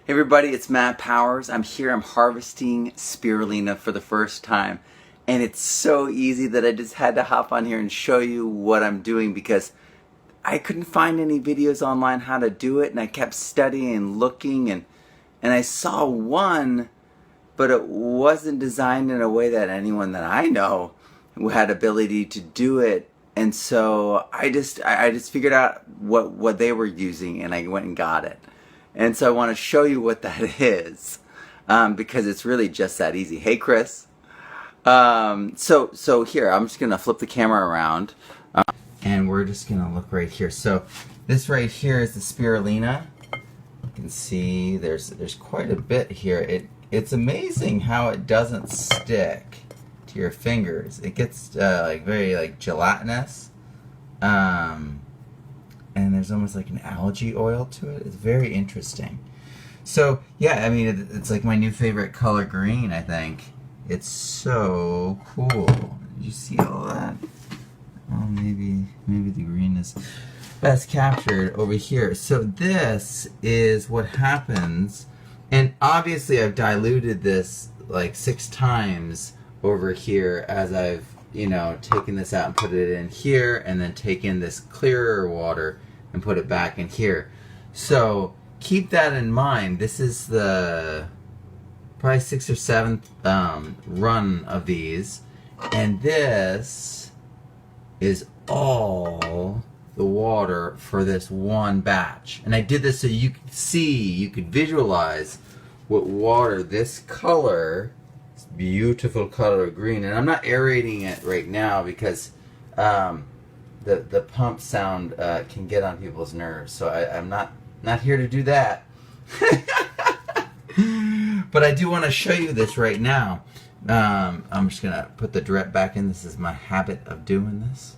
Hey everybody, it's Matt Powers. I'm here, I'm harvesting spirulina for the first time. And it's so easy that I just had to hop on here and show you what I'm doing because I couldn't find any videos online how to do it, and I kept studying and looking, and I saw one, but it wasn't designed in a way that anyone that I know who had ability to do it. And so I just figured out what they were using, and I went and got it. And so I want to show you what that is, because it's really just that easy. Hey, Chris. So here, I'm just going to flip the camera around, and we're just going to look right here. So this right here is the spirulina. You can see there's quite a bit here. It's amazing how it doesn't stick to your fingers. It gets very gelatinous. And there's almost like an algae oil to it. It's very interesting. So yeah, I mean, it's like my new favorite color, green, I think. It's so cool. Did you see all that? Oh, maybe the green is best captured over here. So this is what happens, and obviously I've diluted this like 6 times over here as I've, taken this out and put it in here, and then taken this clearer water and put it back in here. So keep that in mind. This is the probably 6th or 7th run of these, and this is all the water for this one batch. And I did this so you could see, you could visualize what water, this color, this beautiful color of green. And I'm not aerating it right now because the pump sound can get on people's nerves, so I'm not here to do that. But I do want to show you this right now. I'm just gonna put the drip back in. This is my habit of doing this.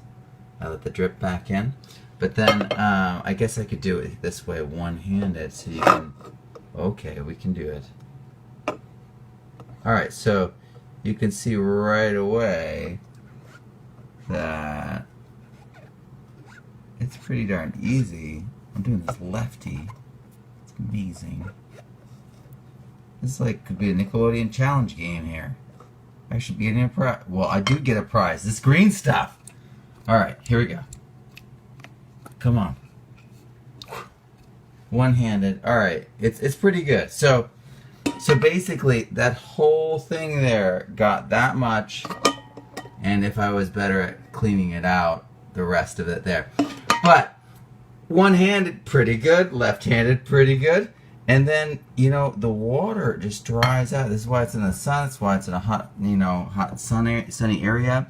I let the drip back in, but then I guess I could do it this way, one-handed, so you can. Okay, we can do it. All right, so you can see right away that it's pretty darn easy. I'm doing this lefty. It's amazing. This could be a Nickelodeon challenge game here. I should be getting a prize. Well, I do get a prize. This green stuff. Alright, here we go. Come on. One-handed. Alright, it's pretty good. So basically, that whole thing there got that much, and if I was better at cleaning it out, the rest of it there. But one-handed, pretty good. Left-handed, pretty good. And then, the water just dries out. This is why it's in the sun. That's why it's in a hot, hot sunny area.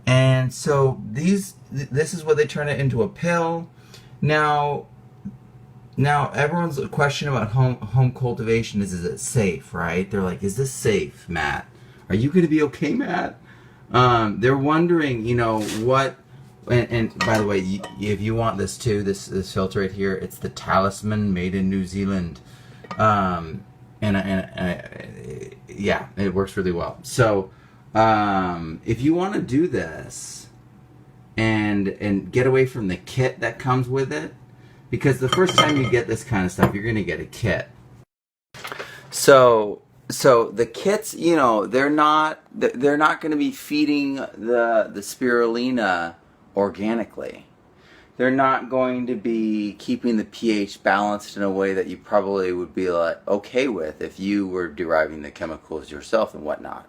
And so this is what they turn it into, a pill. Now everyone's question about home cultivation is it safe, right? They're like, is this safe, Matt? Are you going to be okay, Matt? They're wondering, what. And by the way, if you want this too, this filter right here, it's the Talisman, made in New Zealand, yeah, it works really well. So if you want to do this and get away from the kit that comes with it, because the first time you get this kind of stuff, you're going to get a kit. So the kits, they're not going to be feeding the spirulina organically. They're not going to be keeping the pH balanced in a way that you probably would be okay with if you were deriving the chemicals yourself and whatnot.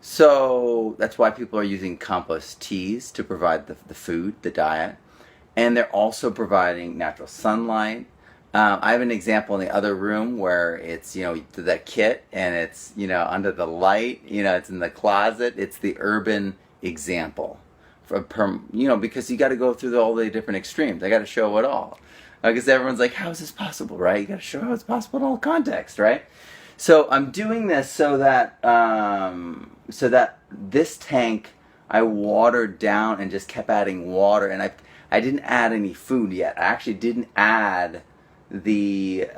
So that's why people are using compost teas to provide the food, the diet, and they're also providing natural sunlight. I have an example in the other room where it's that kit, and it's under the light, it's in the closet. It's the urban example. Because you got to go through all the different extremes. I got to show it all, because everyone's like, "How is this possible?" Right? You got to show how it's possible in all context, right? So I'm doing this so that this tank I watered down and just kept adding water, and I didn't add any food yet. I actually didn't add the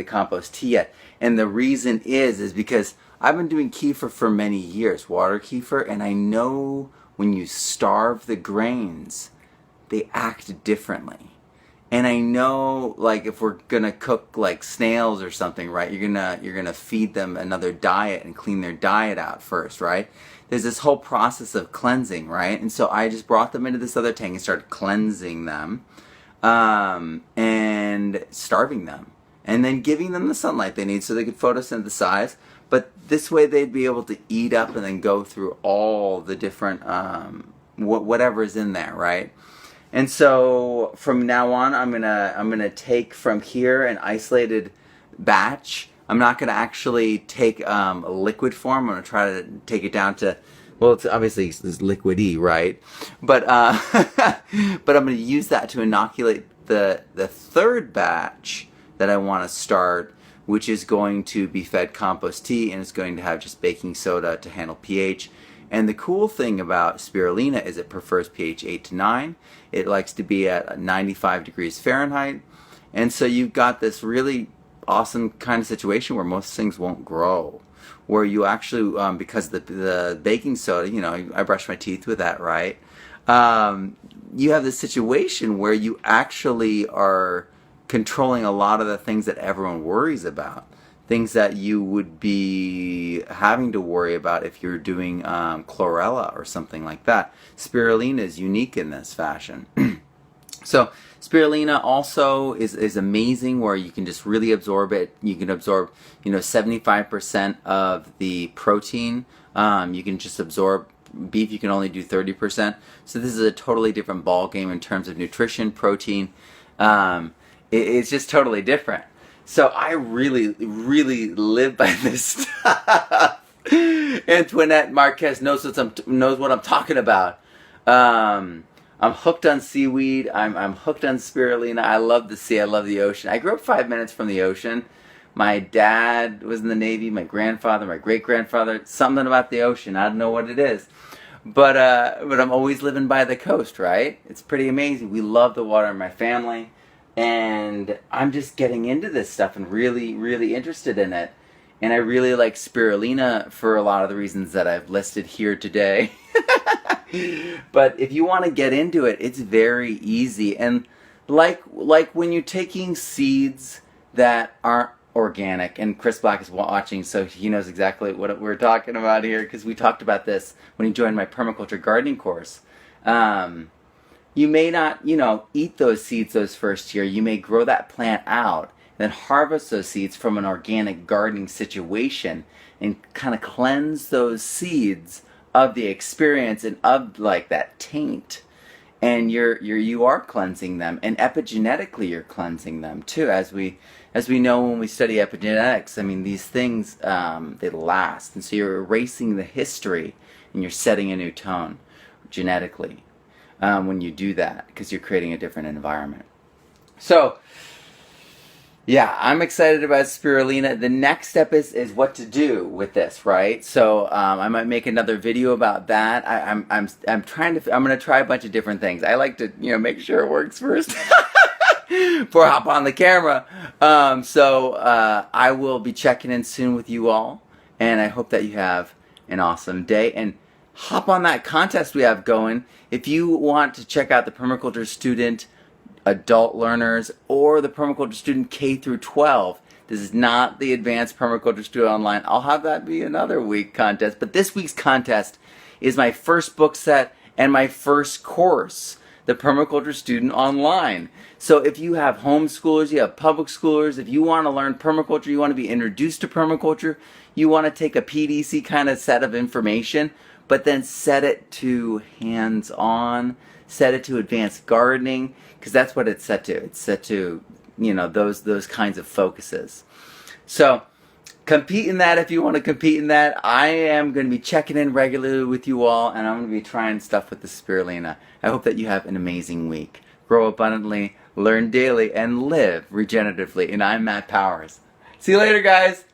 compost tea yet, and the reason is because I've been doing kefir for many years, water kefir, and I know when you starve the grains, they act differently. And I know, like, if we're gonna cook like snails or something, right? You're gonna feed them another diet and clean their diet out first, right? There's this whole process of cleansing, right? And so I just brought them into this other tank and started cleansing them, and starving them, and then giving them the sunlight they need so they could photosynthesize. But this way they'd be able to eat up and then go through all the different whatever's in there, right? And so from now on, I'm gonna take from here an isolated batch. I'm not gonna actually take a liquid form. I'm gonna try to take it down to, well, it's obviously it's liquidy, right? But but I'm gonna use that to inoculate the third batch that I want to start, which is going to be fed compost tea, and it's going to have just baking soda to handle pH. And the cool thing about spirulina is it prefers pH 8 to 9. It likes to be at 95 degrees Fahrenheit. And so you've got this really awesome kind of situation where most things won't grow. Where you actually, because the baking soda, you know, I brush my teeth with that, right? You have this situation where you actually are controlling a lot of the things that everyone worries about. Things that you would be having to worry about if you're doing chlorella or something like that. Spirulina is unique in this fashion. So spirulina also is amazing, where you can just really absorb it. You can absorb, 75% of the protein. You can just absorb beef. You can only do 30%. So this is a totally different ball game in terms of nutrition, protein. It's just totally different. So I really, really live by this stuff. Antoinette Marquez knows what I'm talking about. I'm hooked on seaweed. I'm hooked on spirulina. I love the sea. I love the ocean. I grew up 5 minutes from the ocean. My dad was in the Navy. My grandfather, my great-grandfather. Something about the ocean. I don't know what it is. But I'm always living by the coast, right? It's pretty amazing. We love the water in my family. And I'm just getting into this stuff and really, really interested in it. And I really like spirulina for a lot of the reasons that I've listed here today. But if you want to get into it, it's very easy. And like when you're taking seeds that aren't organic, and Chris Black is watching, so he knows exactly what we're talking about here, because we talked about this when he joined my permaculture gardening course. You may not, eat those seeds those first year. You may grow that plant out, then harvest those seeds from an organic gardening situation and kind of cleanse those seeds of the experience and of like that taint. And you are cleansing them, and epigenetically you're cleansing them too. As we know when we study epigenetics, I mean, these things, they last. And so you're erasing the history and you're setting a new tone genetically. When you do that, because you're creating a different environment. So, yeah, I'm excited about spirulina. The next step is what to do with this, right? So I might make another video about that. I'm gonna try a bunch of different things. I like to make sure it works first before I hop on the camera. So I will be checking in soon with you all, and I hope that you have an awesome day. And hop on that contest we have going. If you want to check out the Permaculture Student Adult Learners or the Permaculture Student K through 12, this is not the Advanced Permaculture Student Online. I'll have that be another week contest. But this week's contest is my first book set and my first course, the Permaculture Student Online. So if you have homeschoolers, you have public schoolers, if you want to learn permaculture, you want to be introduced to permaculture, you want to take a PDC kind of set of information, but then set it to hands-on, set it to advanced gardening, because that's what it's set to. It's set to, those kinds of focuses. So compete in that if you want to compete in that. I am going to be checking in regularly with you all, and I'm going to be trying stuff with the spirulina. I hope that you have an amazing week. Grow abundantly, learn daily, and live regeneratively. And I'm Matt Powers. See you later, guys.